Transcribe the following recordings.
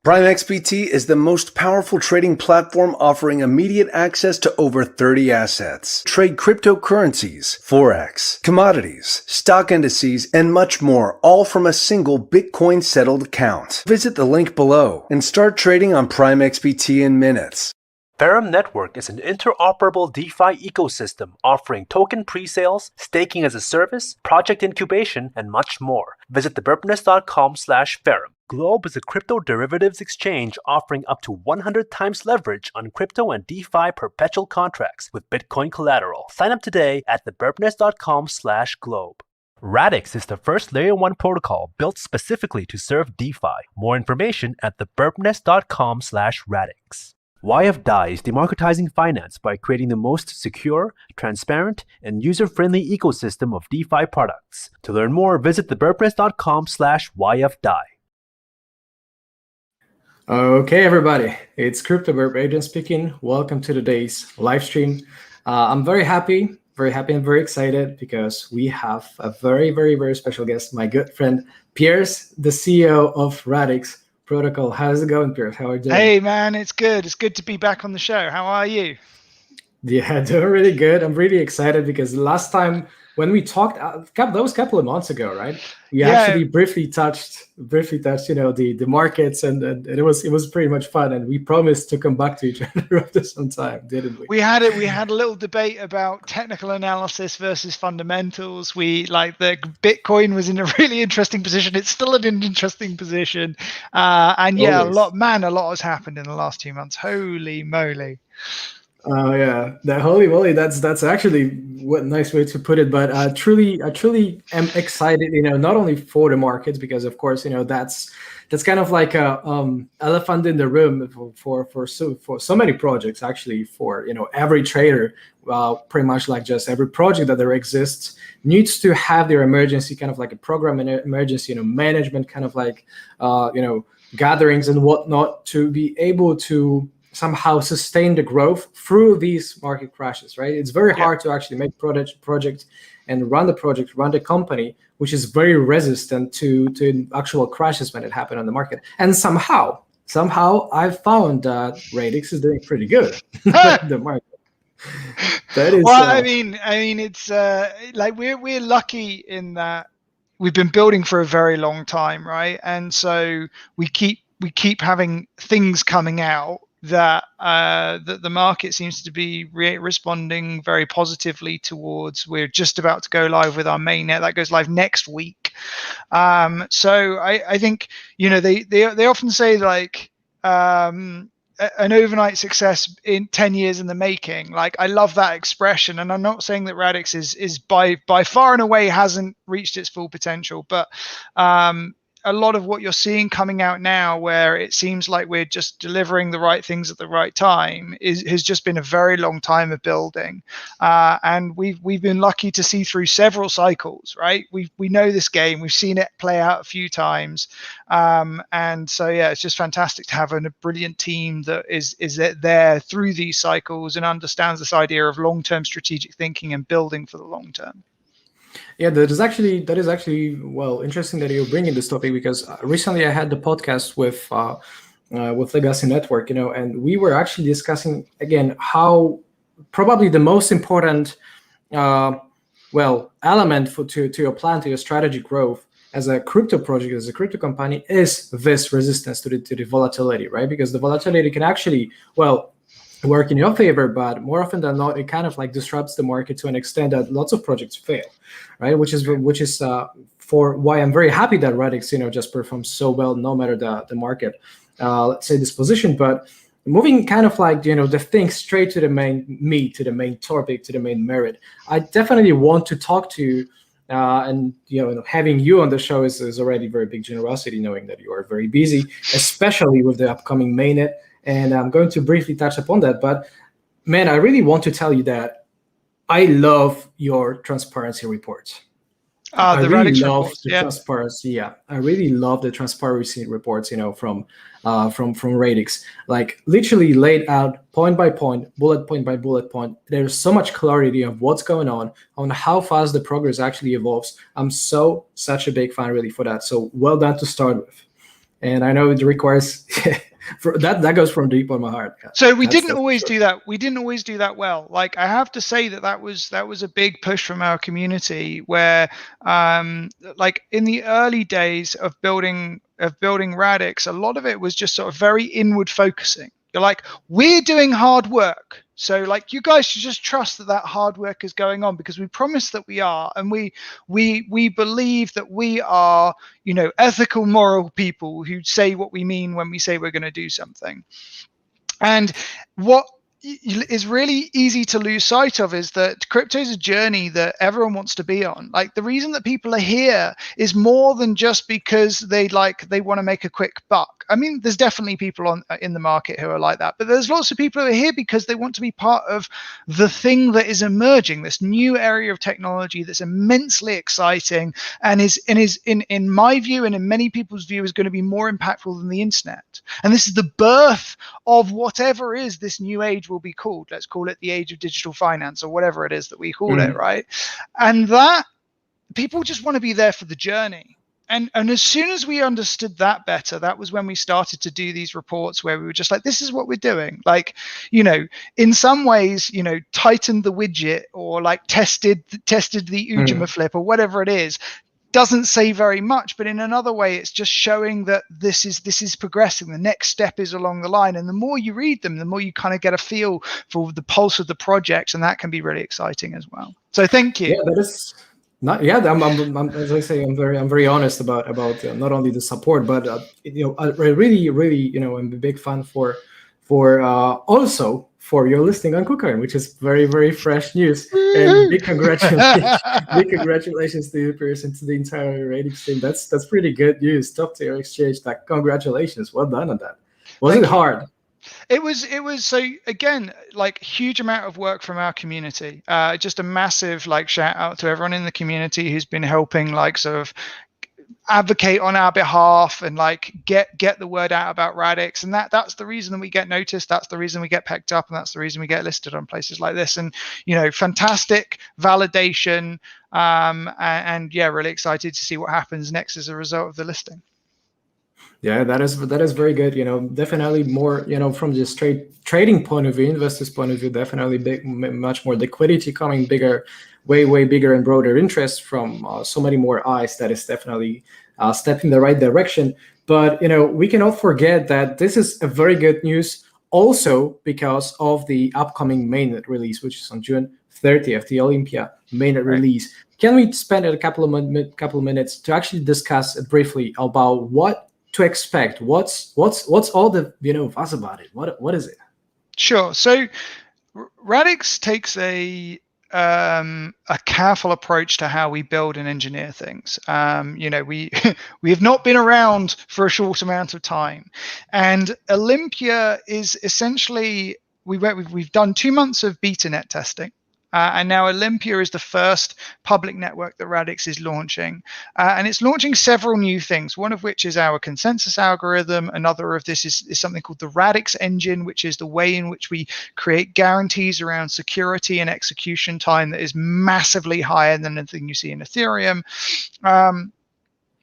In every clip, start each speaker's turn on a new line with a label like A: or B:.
A: Prime XBT is the most powerful trading platform offering immediate access to over 30 assets. Trade cryptocurrencies, forex, commodities, stock indices, and much more, all from a single Bitcoin settled account. Visit the link below and start trading on Prime XBT in minutes.
B: Birb Network is an interoperable DeFi ecosystem offering token pre-sales, staking as a service, project incubation, and much more. Visit thebirbnest.com/Ferrum. Globe is a crypto derivatives exchange offering up to 100 times leverage on crypto and DeFi perpetual contracts with Bitcoin collateral. Sign up today at thebirbnest.com/Globe. Radix is the first Layer 1 protocol built specifically to serve DeFi. More information at thebirbnest.com/Radix. YFDAI is democratizing finance by creating the most secure, transparent, and user-friendly ecosystem of DeFi products. To learn more, visit thebirbnest.com/YFDAI.
C: Okay, everybody, it's CryptoBirb Adrian speaking. Welcome to today's live stream. I'm very happy and very excited because we have a very, very, very special guest, my good friend, Piers, the CEO of Radix Protocol. How's it going, Piers? How are you doing?
D: Hey, man, it's good. It's good to be back on the show. How are you?
C: Yeah, doing really good. I'm really excited because last time when we talked, that was a couple of months ago, right? We actually briefly touched, the markets, and it was pretty much fun. And we promised to come back to each other after some time, didn't we?
D: We had a little debate about technical analysis versus fundamentals. The Bitcoin was in a really interesting position. It's still in an interesting position, and yeah,
C: Always.
D: a lot has happened in the last 2 months. Holy moly!
C: Oh yeah, that holy moly! That's actually what nice way to put it. But I truly am excited. Not only for the markets, because of course that's kind of like a elephant in the room for so many projects. Actually, for every trader, pretty much like just every project that there exists needs to have their emergency kind of like a program and emergency management kind of like gatherings and whatnot to be able to somehow sustain the growth through these market crashes, right? It's very hard to actually make project and run the company, which is very resistant to actual crashes when it happen on the market. And somehow I've found that Radix is doing pretty good the market. That is
D: well, I mean, it's like we're lucky in that we've been building for a very long time, right? And so we keep having things coming out that the market seems to be responding very positively towards. We're just about to go live with our mainnet that goes live next week. So I think they often say like an overnight success in 10 years in the making. Like, I love that expression, and I'm not saying that Radix is by far and away hasn't reached its full potential, but a lot of what you're seeing coming out now, where it seems like we're just delivering the right things at the right time, has just been a very long time of building, and we've been lucky to see through several cycles. Right, we know this game, we've seen it play out a few times, and so yeah, it's just fantastic to have a brilliant team that is there through these cycles and understands this idea of long-term strategic thinking and building for the long term.
C: Yeah, that is actually well interesting that you're bringing this topic, because recently I had the podcast with Legacy Network, and we were actually discussing again how probably the most important element to your plan, to your strategy growth as a crypto project, as a crypto company, is this resistance to the volatility, right? Because the volatility can actually work in your favor, but more often than not, it kind of like disrupts the market to an extent that lots of projects fail, right? Which is for why I'm very happy that Radix, just performs so well no matter the market, let's say, disposition. But moving kind of like the thing straight to the main meat, to the main topic, to the main merit, I definitely want to talk to you. And having you on the show is already very big generosity, knowing that you are very busy, especially with the upcoming mainnet. And I'm going to briefly touch upon that. But man, I really want to tell you that I love your transparency reports. I
D: The
C: really
D: Radix
C: love
D: reports,
C: the transparency. Yeah, I really love the transparency reports. From Radix, like literally laid out point by point, bullet point by bullet point. There's so much clarity of what's going on how fast the progress actually evolves. I'm such a big fan really for that. So well done to start with. and I know it requires that goes from deep on my heart.
D: So we didn't always do that. We didn't always do that well. Like, I have to say that was a big push from our community, where like in the early days of building Radix, a lot of it was just sort of very inward focusing. You're like, we're doing hard work, so like you guys should just trust that hard work is going on, because we promise that we are, and we believe that we are, you know, ethical, moral people who say what we mean when we say we're going to do something. And what is really easy to lose sight of is that crypto is a journey that everyone wants to be on. Like, the reason that people are here is more than just because they want to make a quick buck. I mean, there's definitely people in the market who are like that, but there's lots of people who are here because they want to be part of the thing that is emerging, this new area of technology that's immensely exciting, and is in my view and in many people's view is going to be more impactful than the internet. And this is the birth of whatever is this new age will be called. Let's call it the age of digital finance, or whatever it is that we call it, right? And that people just want to be there for the journey. And as soon as we understood that better, that was when we started to do these reports where we were just like, this is what we're doing. Like, you know, in some ways, you know, tightened the widget, or like tested the Ujima flip, or whatever it is. Doesn't say very much, but in another way, it's just showing that this is progressing. The next step is along the line, and the more you read them, the more you kind of get a feel for the pulse of the projects, and that can be really exciting as well. So thank you.
C: Yeah, that is not. Yeah, I'm as I say, I'm very honest about not only the support, but you know, I really, you know, I'm a big fan for also for your listing on KuCoin, which is very, very fresh news. And big congratulations to you, Piers, and to the entire Radix team. That's pretty good news. Top tier exchange. Like, congratulations. Well done on that. Was it hard?
D: It was so, again, like, huge amount of work from our community. Just a massive like shout out to everyone in the community who's been helping, like, sort of advocate on our behalf and like get the word out about Radix. And that's the reason that we get noticed, that's the reason we get picked up, and that's the reason we get listed on places like this. And, you know, fantastic validation, and yeah, really excited to see what happens next as a result of the listing.
C: Yeah, that is very good. You know, definitely more, you know, from the straight trading point of view, investors' point of view, definitely much more liquidity coming, bigger, way bigger and broader interest from so many more eyes. That is definitely a step in the right direction. But, you know, we cannot forget that this is a very good news also because of the upcoming mainnet release, which is on June 30th, the Olympia Mainnet release. Can we spend a couple of minutes to actually discuss briefly about what to expect? What's all the, you know, fuss about it? What is it?
D: Sure. So Radix takes a careful approach to how we build and engineer things. You know, we have not been around for a short amount of time, and Olympia is essentially we've done 2 months of beta net testing. And now Olympia is the first public network that Radix is launching. And it's launching several new things, one of which is our consensus algorithm. Another of this is something called the Radix engine, which is the way in which we create guarantees around security and execution time that is massively higher than anything you see in Ethereum.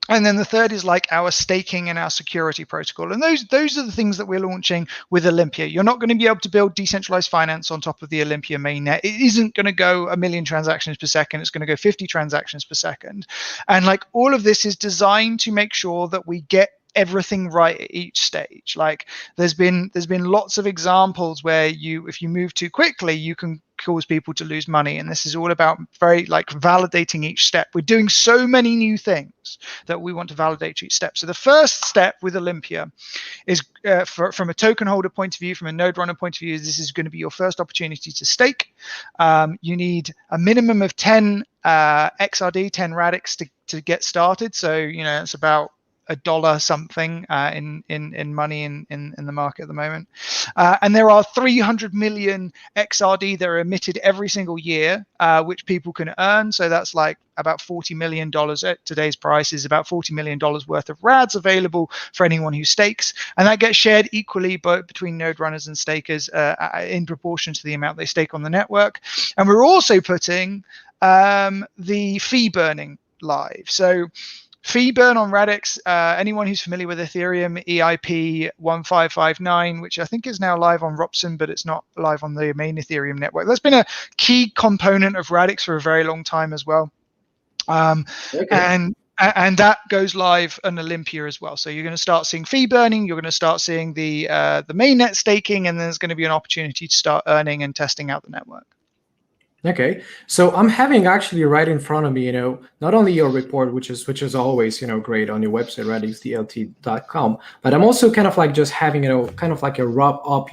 D: And then the third is like our staking and our security protocol. And those are the things that we're launching with Olympia. You're not going to be able to build decentralized finance on top of the Olympia mainnet. It isn't going to go 1 million transactions per second. It's going to go 50 transactions per second. And like, all of this is designed to make sure that we get everything right at each stage. Like, there's been lots of examples where if you move too quickly, you can cause people to lose money, and this is all about very like validating each step. We're doing so many new things that we want to validate each step. So the first step with Olympia is from a token holder point of view, from a node runner point of view, this is going to be your first opportunity to stake. You need a minimum of 10 XRD, 10 Radix to get started. So, you know, it's about $1 something in money in the market at the moment, and there are 300 million XRD that are emitted every single year, which people can earn. So that's like about $40 million at today's price, is about $40 million worth of RADs available for anyone who stakes, and that gets shared equally both between node runners and stakers in proportion to the amount they stake on the network. And we're also putting the fee burning live. So Fee burn on Radix, anyone who's familiar with Ethereum, EIP 1559, which I think is now live on Robson, but it's not live on the main Ethereum network. That's been a key component of Radix for a very long time as well. And that goes live on Olympia as well. So you're going to start seeing fee burning, you're going to start seeing the mainnet staking, and there's going to be an opportunity to start earning and testing out the network.
C: Okay, so I'm having actually right in front of me, not only your report, which is always, great on your website, radixdlt.com, but I'm also kind of like just having, kind of like a wrap up,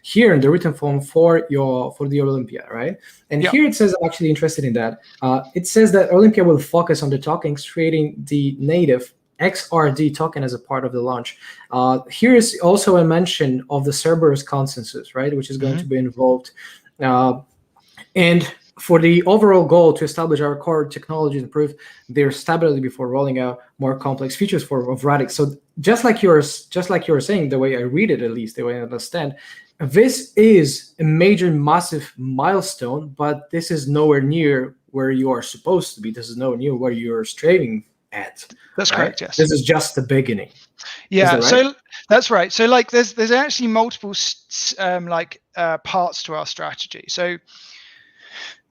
C: here in the written form for the Olympia, right? And here it says, I'm actually interested in that. It says that Olympia will focus on the tokens, creating the native XRD token as a part of the launch. Here is also a mention of the Cerberus consensus, right, which is going to be involved. And for the overall goal to establish our core technology and improve their stability before rolling out more complex features of Radix. So just like you're saying, the way I read it, at least the way I understand, this is a major, massive milestone, but this is nowhere near where you are supposed to be. This is nowhere near where you're striving at.
D: That's correct. Yes.
C: This is just the beginning.
D: Yeah.
C: Right?
D: So that's right. So like, there's actually multiple parts to our strategy. So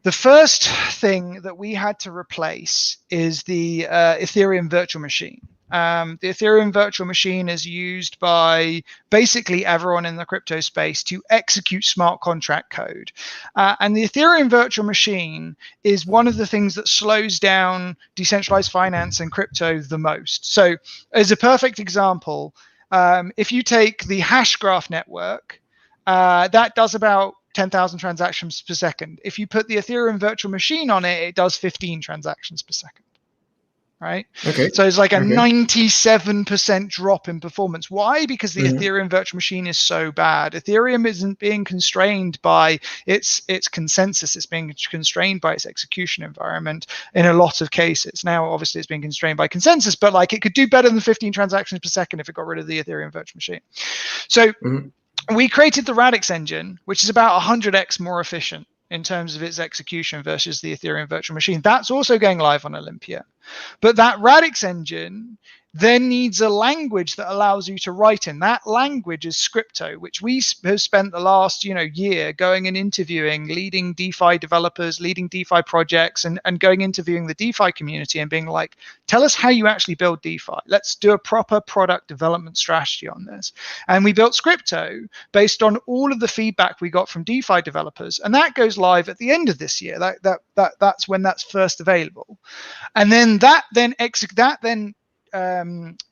D: the first thing that we had to replace is the Ethereum virtual machine. The Ethereum virtual machine is used by basically everyone in the crypto space to execute smart contract code. And the Ethereum virtual machine is one of the things that slows down decentralized finance and crypto the most. So as a perfect example, if you take the Hashgraph network, that does about 10,000 transactions per second. If you put the Ethereum virtual machine on it, it does 15 transactions per second. Right?
C: Okay.
D: So it's like a 97% drop in performance. Why? Because the Ethereum virtual machine is so bad. Ethereum isn't being constrained by its consensus. It's being constrained by its execution environment in a lot of cases. Now, obviously, it's being constrained by consensus, but like it could do better than 15 transactions per second if it got rid of the Ethereum virtual machine. So we created the Radix engine, which is about 100x more efficient in terms of its execution versus the Ethereum virtual machine. That's also going live on Olympia. But that Radix engine then needs a language that allows you to write in. That language is Scripto, which we have spent the last year going and interviewing leading DeFi developers, leading DeFi projects, and going interviewing the DeFi community and being like, tell us how you actually build DeFi. Let's do a proper product development strategy on this. And we built Scripto based on all of the feedback we got from DeFi developers. And that goes live at the end of this year. That's when that's first available. And then that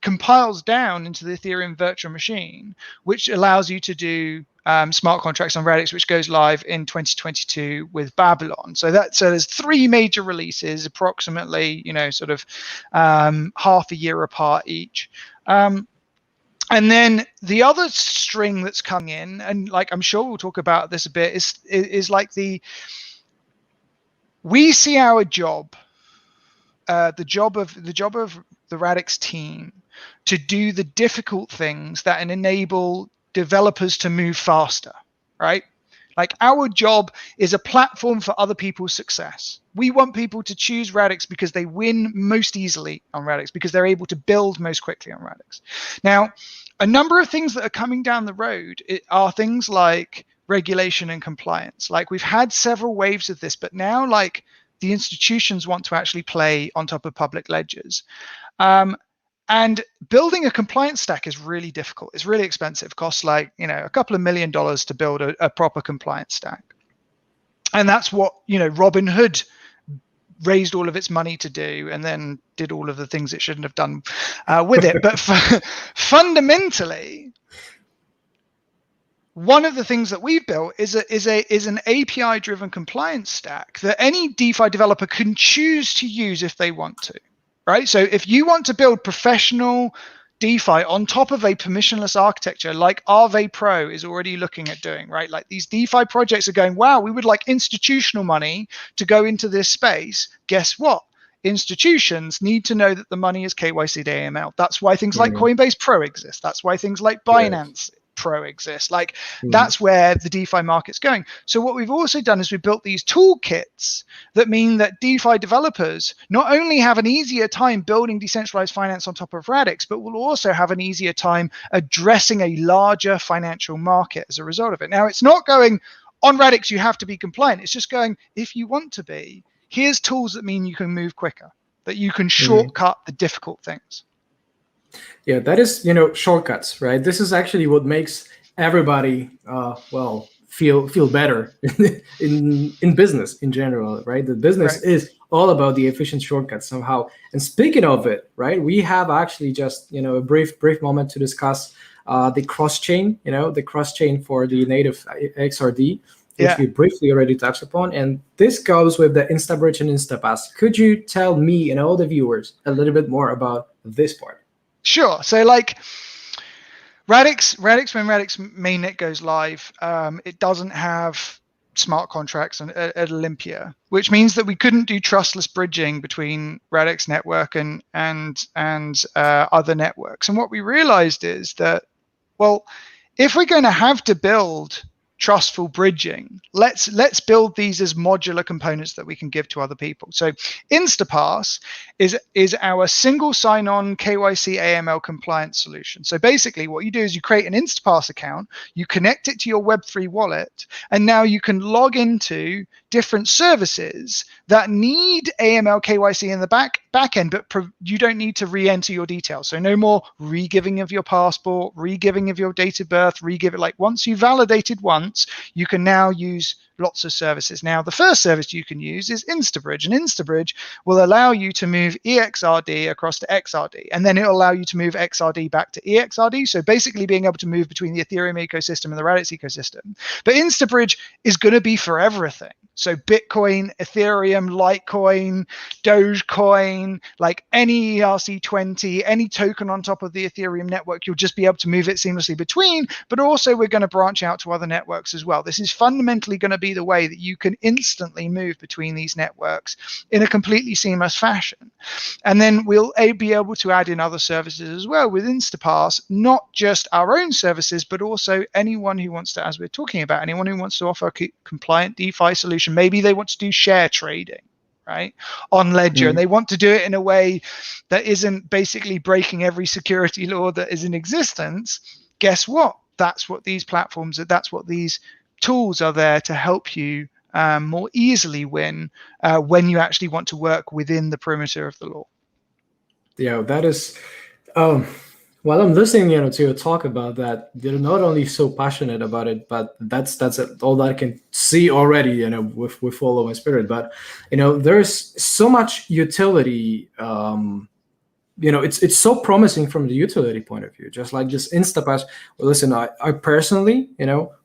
D: compiles down into the Ethereum virtual machine, which allows you to do smart contracts on Radix, which goes live in 2022 with Babylon. So there's 3 major releases, approximately, half a year apart each. And then the other string that's coming in, and like I'm sure we'll talk about this a bit, is like we see our job, the job of the Radix team, to do the difficult things that enable developers to move faster, right? Like our job is a platform for other people's success. We want people to choose Radix because they win most easily on Radix, because they're able to build most quickly on Radix. Now, a number of things that are coming down the road are things like regulation and compliance. Like we've had several waves of this, but now like the institutions want to actually play on top of public ledgers. And building a compliance stack is really difficult. It's really expensive. It costs like, a couple of $1 million to build a proper compliance stack. And that's what, Robinhood raised all of its money to do, and then did all of the things it shouldn't have done with it. But fundamentally, one of the things that we've built is an API-driven compliance stack that any DeFi developer can choose to use if they want to, right? So if you want to build professional DeFi on top of a permissionless architecture like Aave Pro is already looking at doing, right? Like these DeFi projects are going, wow, we would like institutional money to go into this space. Guess what? Institutions need to know that the money is KYC'd AML. That's why things like Coinbase Pro exist. That's why things like Binance Pro exists. Like that's where the DeFi market's going. So what we've also done is we built these toolkits that mean that DeFi developers not only have an easier time building decentralized finance on top of Radix, but will also have an easier time addressing a larger financial market as a result of it. Now, it's not going on Radix, you have to be compliant. It's just going, if you want to be, here's tools that mean you can move quicker, that you can shortcut the difficult things.
C: Yeah, that is, shortcuts, right? This is actually what makes everybody, feel better in business in general, right? The business is all about the efficient shortcuts somehow. And speaking of it, right, we have actually just, a brief moment to discuss the cross-chain, the cross-chain for the native XRD, which we briefly already touched upon. And this goes with the Instabridge and Instapass. Could you tell me and all the viewers a little bit more about this part?
D: Sure. So like Radix, when Radix Mainnet goes live, it doesn't have smart contracts at Olympia, which means that we couldn't do trustless bridging between Radix network and other networks. And what we realized is that, well, if we're going to have to build trustful bridging, let's build these as modular components that we can give to other people. So Instapass is our single sign-on KYC AML compliance solution. So basically what you do is you create an Instapass account, you connect it to your Web3 wallet, and now you can log into different services that need AML KYC in the back end, but you don't need to re-enter your details. So no more re-giving of your passport, re-giving of your date of birth, like once you validated once, you can now use lots of services. Now, the first service you can use is Instabridge, and Instabridge will allow you to move EXRD across to XRD, and then it'll allow you to move XRD back to EXRD. So basically being able to move between the Ethereum ecosystem and the Radix ecosystem. But Instabridge is going to be for everything. So Bitcoin, Ethereum, Litecoin, Dogecoin, like any ERC20, any token on top of the Ethereum network, you'll just be able to move it seamlessly between. But also we're going to branch out to other networks as well. This is fundamentally going to be the way that you can instantly move between these networks in a completely seamless fashion. And then we'll be able to add in other services as well with Instapass, not just our own services, but also anyone who wants to, as we're talking about, anyone who wants to offer a compliant DeFi solution. Maybe they want to do share trading, right, on Ledger, and they want to do it in a way that isn't basically breaking every security law that is in existence. Guess what? That's what these platforms are. That's what these tools are there to help you more easily win when you actually want to work within the perimeter of the law.
C: Yeah, that is. While I'm listening, to you talk about that, they're not only so passionate about it, but that's all that I can see already, with Follow My Spirit. But there's so much utility. It's so promising from the utility point of view. Just like this Instapass. Well, listen, I personally,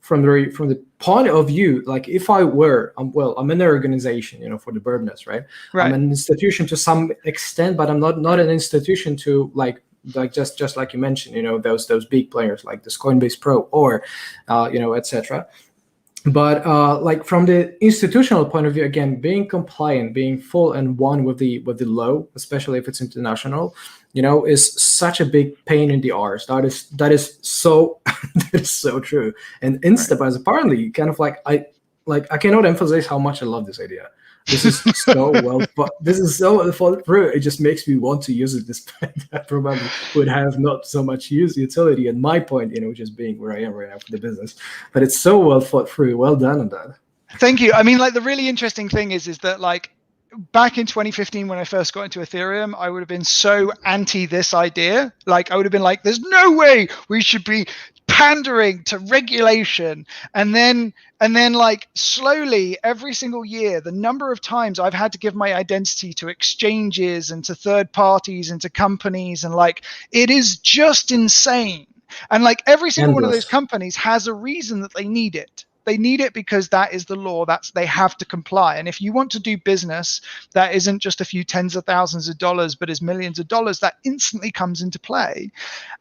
C: from the point of view, like if I were, I'm in an organization, for the Birb Nest, right? I'm an institution to some extent, but I'm not an institution to like just like you mentioned, those big players like this Coinbase Pro or etc. But like from the institutional point of view, again, being compliant, being full and one with the law, especially if it's international, is such a big pain in the arse. That is so that is so true. And Instapass apparently kind of like I cannot emphasize how much I love this idea. This is so this is so thought through. It just makes me want to use it, despite that probably would have not so much utility at my point, just being where I am right now for the business. But it's so well thought through. Well done on that.
D: Thank you. I mean, like the really interesting thing is that like back in 2015 when I first got into Ethereum, I would have been so anti this idea. Like I would have been like, there's no way we should be pandering to regulation. And then like slowly every single year, the number of times I've had to give my identity to exchanges and to third parties and to companies, and like it is just insane. And like every single one of those companies has a reason that they need it. They need it because that is the law. They have to comply. And if you want to do business that isn't just a few tens of thousands of dollars, but is millions of dollars, that instantly comes into play.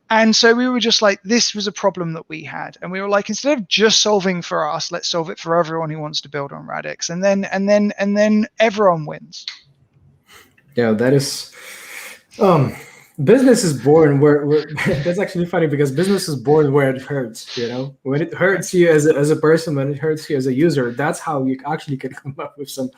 D: And so we were just like, this was a problem that we had. And we were like, instead of just solving for us, let's solve it for everyone who wants to build on Radix. And then everyone wins.
C: Yeah, that is business is born where that's actually funny, because business is born where it hurts. When it hurts you as a person, when it hurts you as a user, that's how you actually can come up with some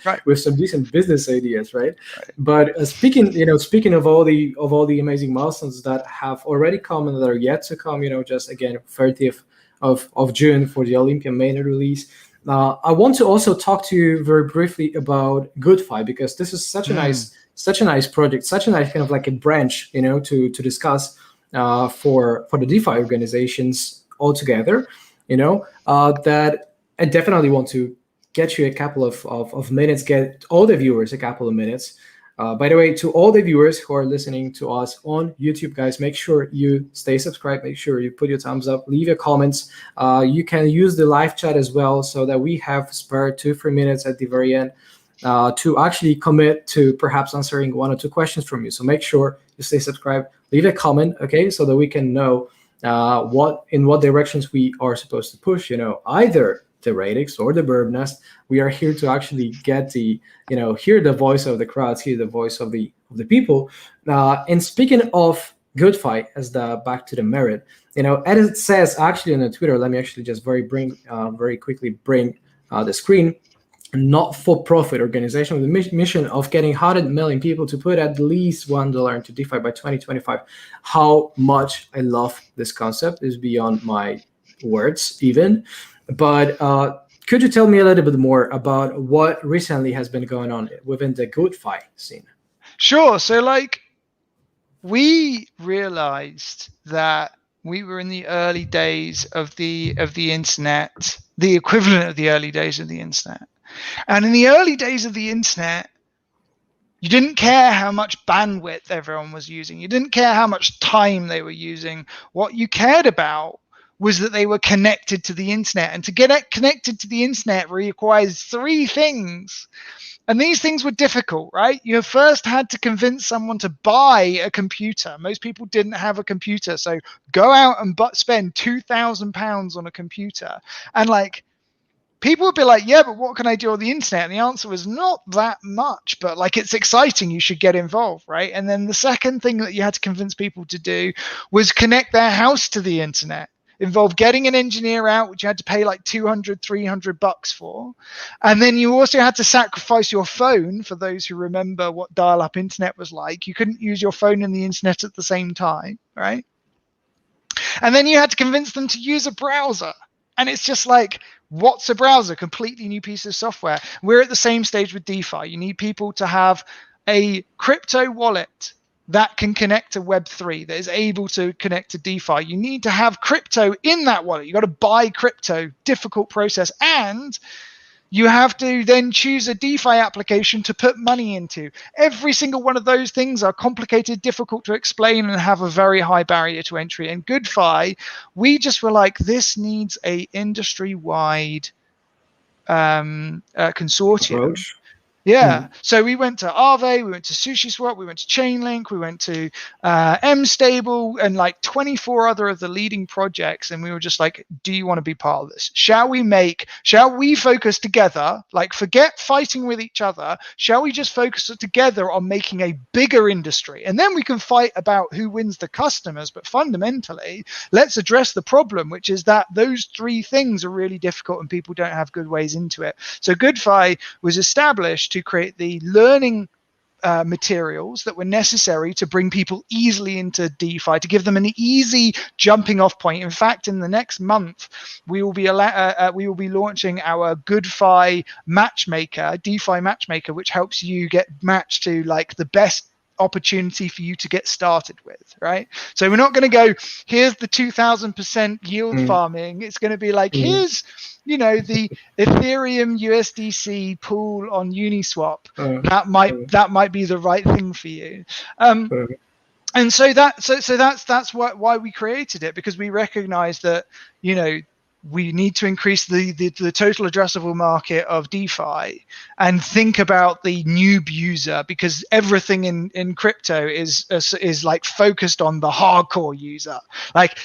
C: decent business ideas, right? But speaking of all the amazing milestones that have already come and that are yet to come, just again 30th of June for the Olympia Mainnet release. I want to also talk to you very briefly about GoodFi, because this is such a nice project, such a nice kind of like a branch, to discuss for the DeFi organizations altogether. That I definitely want to get you a couple of minutes, get all the viewers a couple of minutes. By the way, to all the viewers who are listening to us on YouTube, guys, make sure you stay subscribed. Make sure you put your thumbs up, leave your comments. You can use the live chat as well, so that we have spare 2-3 minutes at the very end to actually commit to perhaps answering 1 or 2 questions from you. So make sure you stay subscribed, leave a comment, okay, so that we can know in what directions we are supposed to push. Either the Radix or the Birb Nest. We are here to actually get hear the voice of the crowds, hear the voice of the people. And speaking of GoodFi, as back to the merit, as it says actually on the Twitter, let me actually just very quickly bring the screen. Not-for-profit organization with the mission of getting 100 million people to put at least $1 into DeFi by 2025. How much I love this concept is beyond my words even. But could you tell me a little bit more about what recently has been going on within the GoodFi scene?
D: Sure. So we realized that we were in the early days of the internet, the equivalent of the early days of the internet. And in the early days of the internet, you didn't care how much bandwidth everyone was using. You didn't care how much time they were using. What you cared about was that they were connected to the internet. And to get connected to the internet requires 3 things. And these things were difficult, right? You first had to convince someone to buy a computer. Most people didn't have a computer. So go out and spend £2,000 on a computer. And people would be like, yeah, but what can I do on the internet? And the answer was not that much, but it's exciting. You should get involved, right? And then the second thing that you had to convince people to do was connect their house to the internet. Involved getting an engineer out, which you had to pay $200-300 for. And then you also had to sacrifice your phone, for those who remember what dial-up internet was like. You couldn't use your phone and the internet at the same time, right? And then you had to convince them to use a browser. And it's just what's a browser? Completely new piece of software. We're at the same stage with DeFi. You need people to have a crypto wallet that can connect to Web3, that is able to connect to DeFi. You need to have crypto in that wallet. You got to buy crypto, difficult process. And you have to then choose a DeFi application to put money into. Every single one of those things are complicated, difficult to explain, and have a very high barrier to entry. And GoodFi, we just were this needs a industry-wide consortium.
C: Approach.
D: Yeah. So we went to Aave, we went to SushiSwap, we went to Chainlink, we went to MStable, and 24 other of the leading projects. And we were just do you want to be part of this? Shall we focus together? Forget fighting with each other. Shall we just focus together on making a bigger industry? And then we can fight about who wins the customers. But fundamentally, let's address the problem, which is that those 3 things are really difficult and people don't have good ways into it. So GoodFi was established to create the learning materials that were necessary to bring people easily into DeFi, to give them an easy jumping off point. In fact, in the next month, we will be launching our GoodFi matchmaker, DeFi matchmaker, which helps you get matched to the best opportunity for you to get started with, right? So we're not going to go, here's the 2,000% yield farming. It's going to be here's the Ethereum USDC pool on Uniswap. That might be the right thing for you. And so that's why we created it, because we recognize that we need to increase the total addressable market of DeFi and think about the noob user, because everything in crypto is focused on the hardcore user.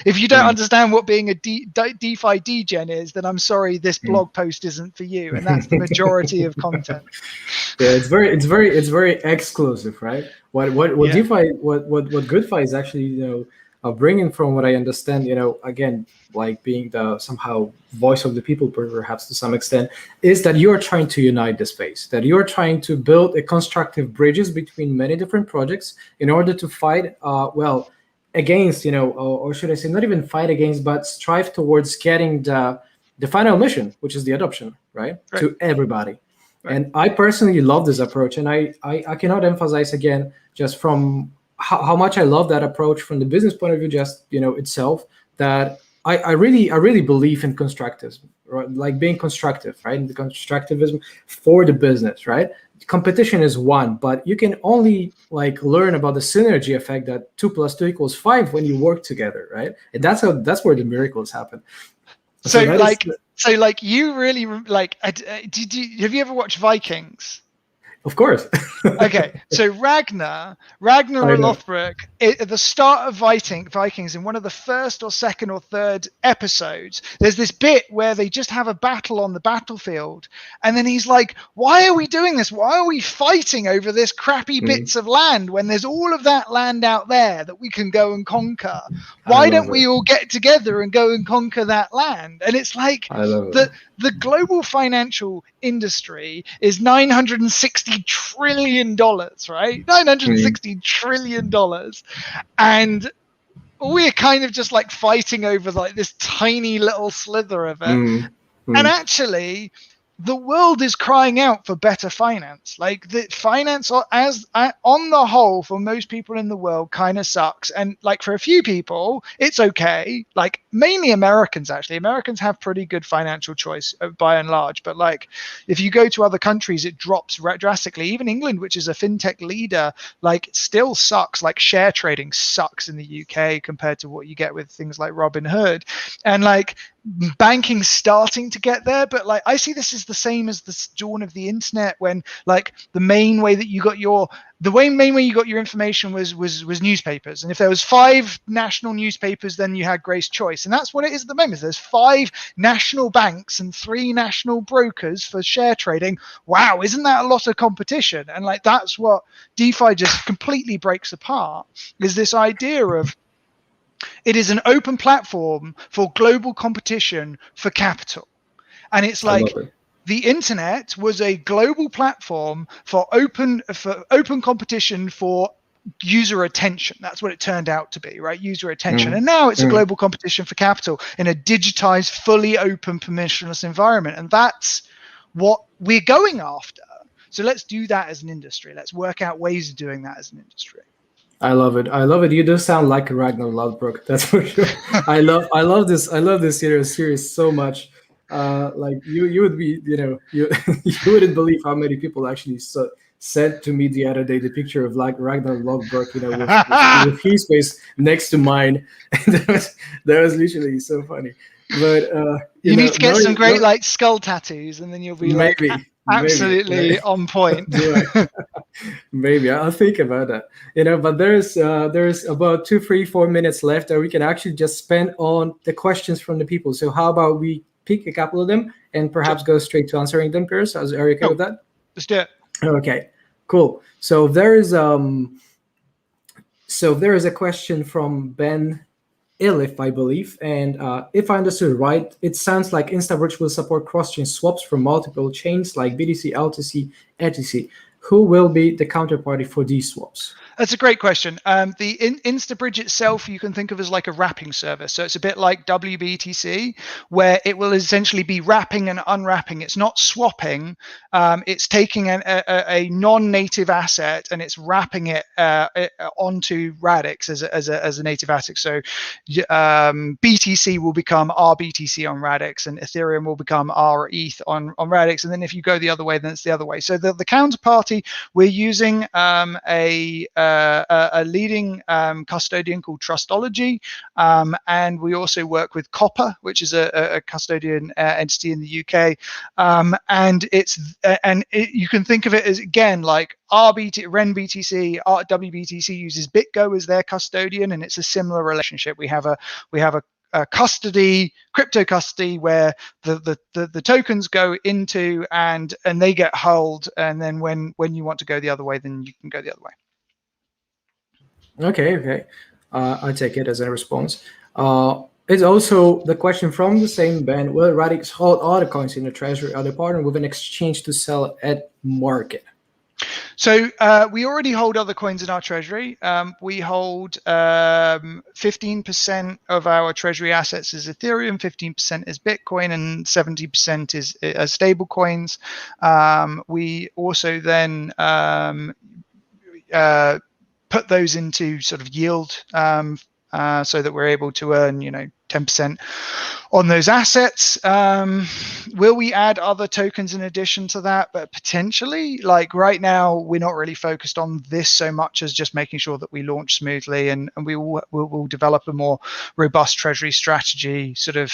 D: If you don't understand what being a DeFi degen is, then I'm sorry, this blog post isn't for you. And that's the majority of content.
C: Yeah, it's very exclusive, right? What DeFi, what GoodFi is actually bringing, from what I understand, again, like being the somehow voice of the people, perhaps to some extent, is that you are trying to unite the space, that you are trying to build a constructive bridges between many different projects in order to fight against, or should I say, not even fight against, but strive towards getting the final mission, which is the adoption, right? To everybody. Right. And I personally love this approach, and I cannot emphasize again just from how much I love that approach from the business point of view, just itself, that I really believe in constructivism, right? Like being constructive, right? And the constructivism for the business, right? Competition is one, but you can only learn about the synergy effect that 2 + 2 = 5 when you work together, right? And that's where the miracles happen.
D: So you really have you ever watched Vikings?
C: Of course.
D: Okay, so Ragnar Lothbrok, at the start of Vikings, in one of the first or second or third episodes, there's this bit where they just have a battle on the battlefield, and then he's like, why are we doing this? Why are we fighting over this crappy bits of land when there's all of that land out there that we can go and conquer? Why don't we all get together and go and conquer that land? And it's like the global financial industry is $960 trillion, right? $960 trillion. And we're kind of just fighting over this tiny little slither of it. And actually, the world is crying out for better finance. The finance on the whole for most people in the world kind of sucks. And for a few people, it's okay. Mainly Americans, actually. Americans have pretty good financial choice by and large. But if you go to other countries, it drops drastically. Even England, which is a fintech leader, still sucks. Share trading sucks in the UK compared to what you get with things like Robinhood. And banking's starting to get there, but I see this as the same as the dawn of the internet, when the main way you got your information was newspapers, and if there was 5 national newspapers, then you had Grace Choice, and that's what it is at the moment. There's 5 national banks and 3 national brokers for share trading. Wow, isn't that a lot of competition? And that's what DeFi just completely breaks apart, is this idea of it is an open platform for global competition for capital. And it's the internet was a global platform for open competition for user attention. That's what it turned out to be, right? User attention. And now it's a global competition for capital in a digitized, fully open, permissionless environment. And that's what we're going after. So let's do that as an industry. Let's work out ways of doing that as an industry.
C: I love it. You do sound like Ragnar Lothbrok, that's for sure. I love this series so much. You would be, you wouldn't believe how many people actually sent to me the other day the picture of Ragnar Lothbrok, with his face next to mine. that was literally so funny. But
D: you need to get some great skull tattoos, and then you'll be
C: maybe.
D: Absolutely on point.
C: Maybe I'll think about that. But there's about 2, 3, 4 minutes left that we can actually just spend on the questions from the people. So how about we pick a couple of them and perhaps go straight to answering them, Piers? Is Eric okay with that?
D: Let's do it.
C: Okay, cool. So there is a question from Ben Ilif, I believe, and if I understood right, it sounds like Instabridge will support cross-chain swaps from multiple chains like BTC, LTC, etc. Who will be the counterparty for these swaps?
D: That's a great question. The Instabridge itself, you can think of as a wrapping service. So it's a bit like WBTC, where it will essentially be wrapping and unwrapping. It's not swapping. It's taking a non-native asset and it's wrapping it onto Radix as a native asset. So BTC will become our BTC on Radix, and Ethereum will become our ETH on Radix. And then if you go the other way, then it's the other way. So the counterparty, we're using a leading custodian called Trustology, and we also work with Copper, which is a custodian entity in the UK, you can think of it as, again, like RenBTC, WBTC uses BitGo as their custodian, and it's a similar relationship. We have a custody, crypto custody, where the tokens go into and they get held, and then when you want to go the other way, then you can go the other way.
C: Okay. I take it as a response. It's also the question from the same Ben. Will Radix hold all the coins in the treasury? Are they partnered with an exchange to sell at market?
D: So we already hold other coins in our treasury. We hold 15% of our treasury assets is Ethereum, 15% is Bitcoin, and 70% is stable coins. We also then put those into sort of yield so that we're able to earn 10% on those assets. Will we add other tokens in addition to that? But potentially, like right now, we're not really focused on this so much as just making sure that we launch smoothly, and we'll develop a more robust treasury strategy sort of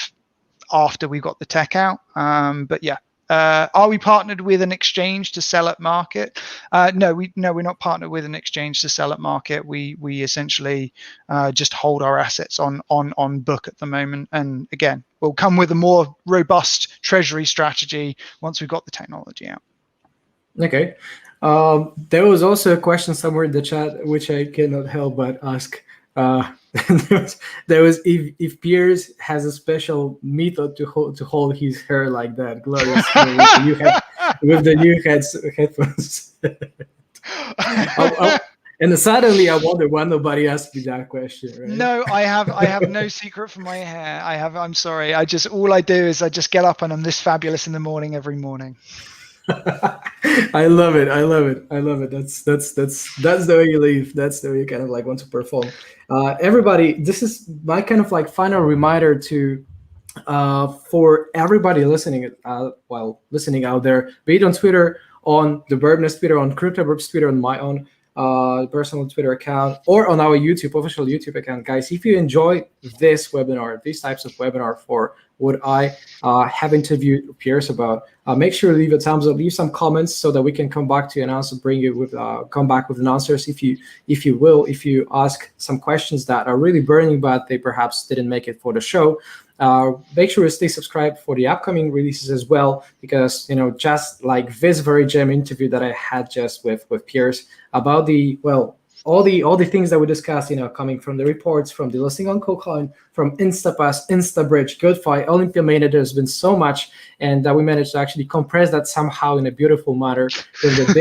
D: after we've got the tech out. But yeah. Are we partnered with an exchange to sell at market? No, we're not partnered with an exchange to sell at market. We essentially just hold our assets on book at the moment. And again, we'll come with a more robust treasury strategy once we've got the technology out.
C: Okay. There was also a question somewhere in the chat which I cannot help but ask. There was if Piers has a special method to hold his hair like that, glorious with the new headphones. And suddenly I wonder why nobody asked me that question. Right?
D: No, I have no secret for my hair. I'm sorry. All I do is I just get up and I'm this fabulous in the morning every morning.
C: I love it. That's the way you live. That's the way you kind of like want to perform. Everybody, this is my kind of like final reminder to for everybody listening listening out there, be it on Twitter, on the Birb Nest Twitter, on CryptoBurb's Twitter, on my own personal Twitter account, or on our official YouTube account. Guys, if you enjoy this webinar, these types of webinar for what I have interviewed Piers about, make sure to leave a thumbs up, leave some comments so that we can come back to you and also come back with answers if you ask some questions that are really burning but they perhaps didn't make it for the show. Make sure to stay subscribed for the upcoming releases as well, because just like this very gem interview that I had just with Piers about all the things that we discussed, coming from the reports, from the listing on KuCoin, from Instapass, Instabridge, GoodFi, Olympia Mainnet. There's been so much, and we managed to actually compress that somehow in a beautiful manner with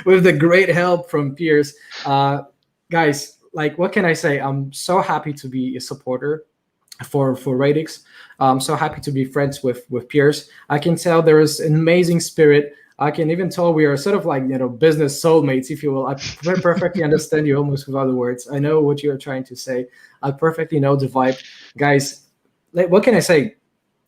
C: with the great help from Piers. Guys, like, what can I say? I'm so happy to be a supporter for Radix. I'm so happy to be friends with Piers. I can tell there is an amazing spirit. I can even tell we are sort of like, business soulmates, if you will. I perfectly understand you almost with other words. I know what you're trying to say. I perfectly know the vibe. Guys, what can I say?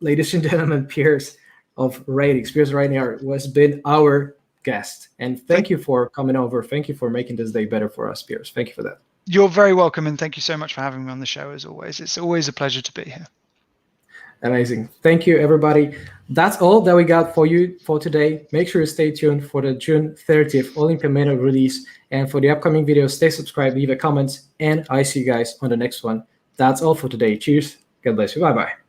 C: Ladies and gentlemen, Piers of Radix, Piers Ridyard has been our guest. And thank you for coming over. Thank you for making this day better for us, Piers. Thank you for that.
D: You're very welcome, and thank you so much for having me on the show, as always. It's always a pleasure to be here.
C: Amazing. Thank you, everybody. That's all that we got for you for today. Make sure to stay tuned for the June 30th Olympia Mainnet release. And for the upcoming videos, stay subscribed, leave a comment, and I see you guys on the next one. That's all for today. Cheers. God bless you. Bye-bye.